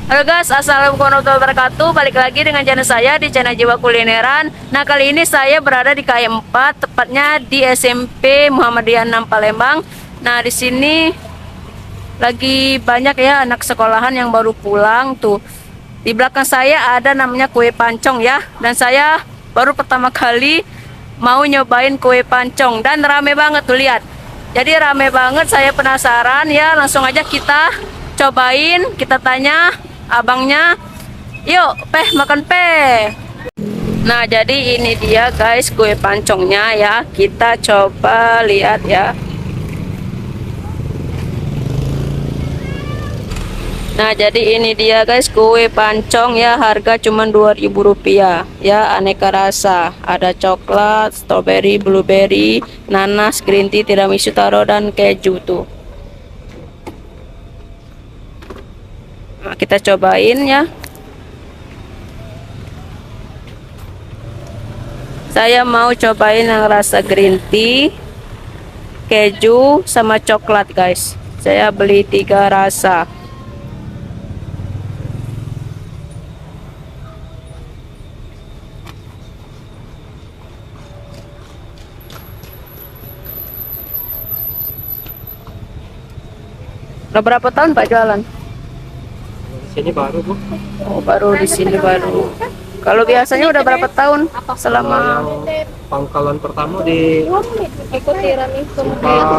Halo guys, assalamualaikum warahmatullahi wabarakatuh. Balik lagi dengan channel saya di channel Jiwa Kulineran. Nah, kali ini saya berada di KM4, tepatnya di SMP Muhammadiyah 6 Palembang. Nah, di sini lagi banyak ya anak sekolahan yang baru pulang tuh. Di belakang saya ada namanya kue pancong ya. Dan saya baru pertama kali mau nyobain kue pancong dan rame banget tuh, lihat. Jadi rame banget, saya penasaran ya. Langsung aja kita cobain, kita tanya abangnya. Yuk, makan peh. Nah, jadi ini dia guys kue pancongnya ya. Kita coba lihat ya. Nah, jadi ini dia guys kue pancong ya, harga cuma Rp2.000 ya, aneka rasa. Ada coklat, strawberry, blueberry, nanas, green tea, tiramisu, taro, dan keju tuh. Nah, kita cobain ya. Saya mau cobain yang rasa green tea, keju, sama coklat guys. Saya beli 3 rasa. Udah berapa tahun Pak jualan? Di sini baru, Bu. Oh, baru di sini baru. Kalau biasanya udah berapa tahun selama Yang pangkalan pertama di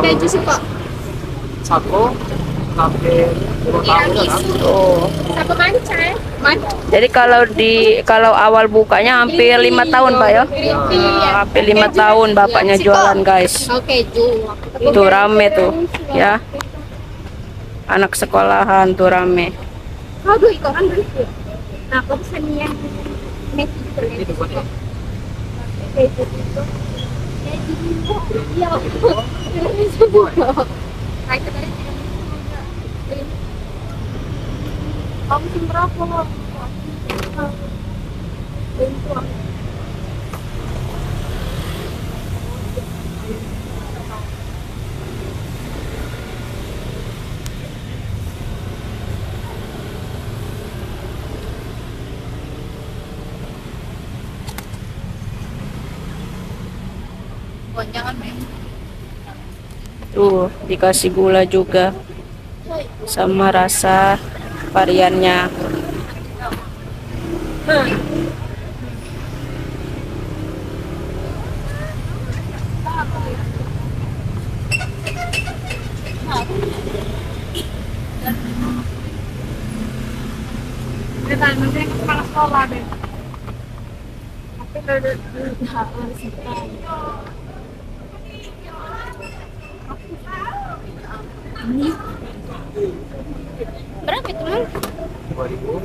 Keju sih Pak. Sako sampai 10 tahun kan? oh. Satu manca ya. Manca. Jadi kalau awal bukanya hampir 5 tahun Pak ya. Hampir 5 tahun bapaknya jualan guys. Oh, keju. Tuh rame tuh ya. Anak sekolahan tuh rame. Aduh, itu kan begitu. Nah, aku pesan yang Messi Itu buat ya. keju itu. Keju itu. Iya. Nah, itu tadi kamu tim berapa? Bentuk. Jangan main. Tuh dikasih gula juga sama rasa variannya. Nanti kepala sekolah deh. Tapi udah berapa itu man? 2000.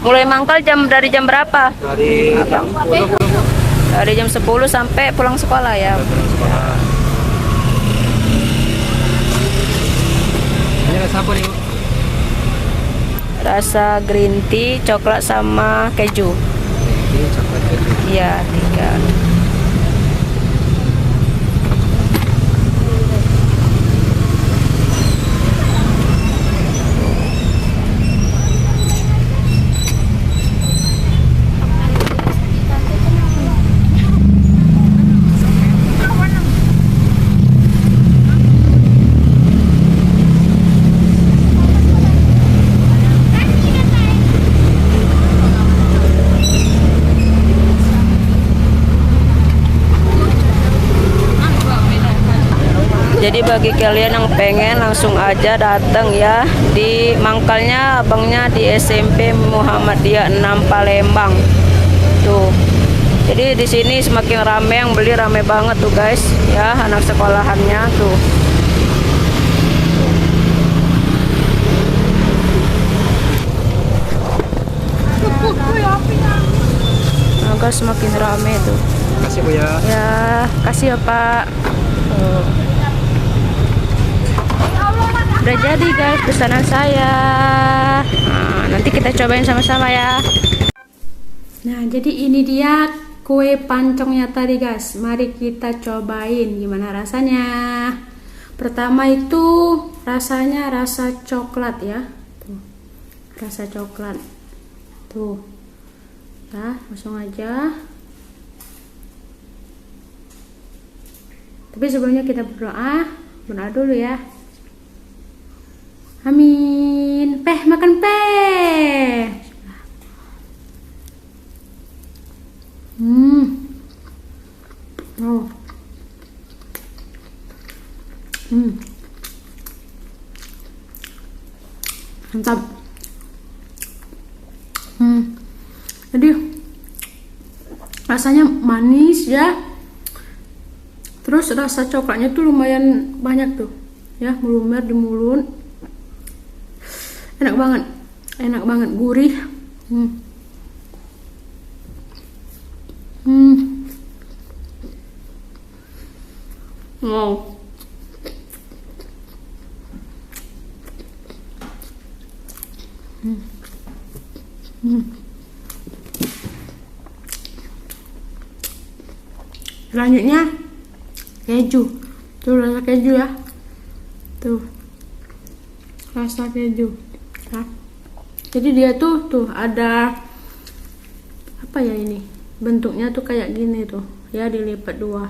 Mulai mangkal dari jam berapa? Dari jam 10, Bu. Dari jam 10 sampai pulang sekolah ya. Sekolah. Ini rasa apa nih, Bu? Rasa green tea, coklat sama keju. Ini coklat keju. Iya, 3. Jadi bagi kalian yang pengen langsung aja datang ya di mangkalnya abangnya di SMP Muhammadiyah 6 Palembang. Tuh. Jadi di sini semakin rame, yang beli rame banget tuh guys ya, anak sekolahannya tuh. Agak semakin rame tuh. Kasih, Bu ya. Ya, kasih ya Pak. Tuh. Udah jadi guys pesanan saya. Nah, nanti kita cobain sama-sama ya. Nah, jadi ini dia kue pancongnya tadi guys. Mari kita cobain gimana rasanya. Pertama itu rasanya rasa coklat ya. Tuh. Rasa coklat. Tuh. Ya, langsung aja. Tapi sebelumnya kita berdoa dulu ya. Amin. Makan peh. Oh. Mantap. Jadi rasanya manis ya. Terus rasa coklatnya tuh lumayan banyak tuh ya, melumer di mulut. Enak banget, gurih. Wow. Selanjutnya keju. Tuh rasa keju ya. Tuh. Rasa keju. Ya. Jadi dia tuh ada apa ya ini? Bentuknya tuh kayak gini tuh, ya dilipat dua.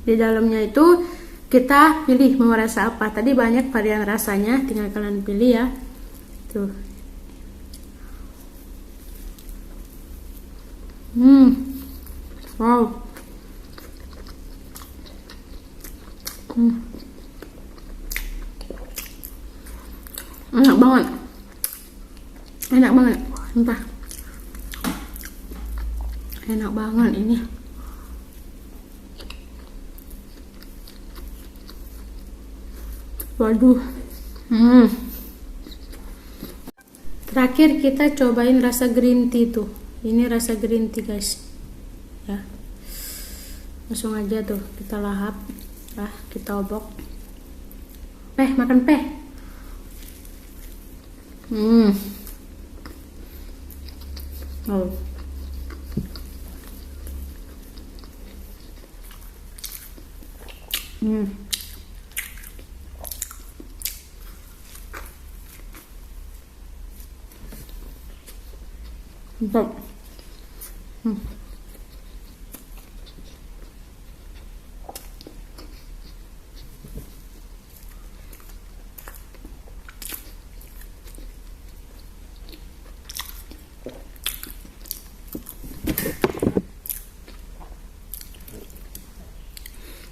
Di dalamnya itu kita pilih mau rasa apa. Tadi banyak varian rasanya, tinggal kalian pilih ya. Tuh. Wow. Enak banget, sumpah. Enak banget ini. Waduh. Terakhir kita cobain rasa green tea tuh. Ini rasa green tea guys. Ya. Langsung aja tuh kita lahap. Kita obok. Makan peh. Oh. Mantap.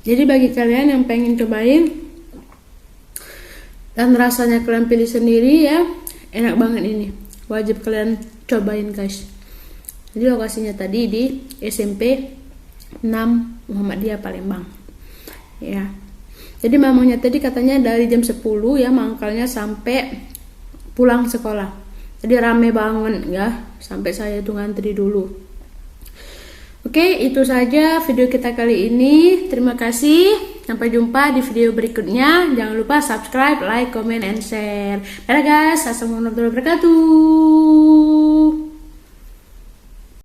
Jadi bagi kalian yang pengen cobain dan rasanya kalian pilih sendiri ya, enak banget ini. Wajib kalian cobain guys. Jadi lokasinya tadi di SMP 6 Muhammadiyah Palembang. Ya. Jadi mamanya tadi katanya dari jam 10 ya mangkalnya sampai pulang sekolah. Jadi rame banget ya, sampai saya tuh ngantri dulu. Oke, itu saja video kita kali ini. Terima kasih. Sampai jumpa di video berikutnya. Jangan lupa subscribe, like, comment, and share. Dadah guys. Assalamualaikum warahmatullahi wabarakatuh.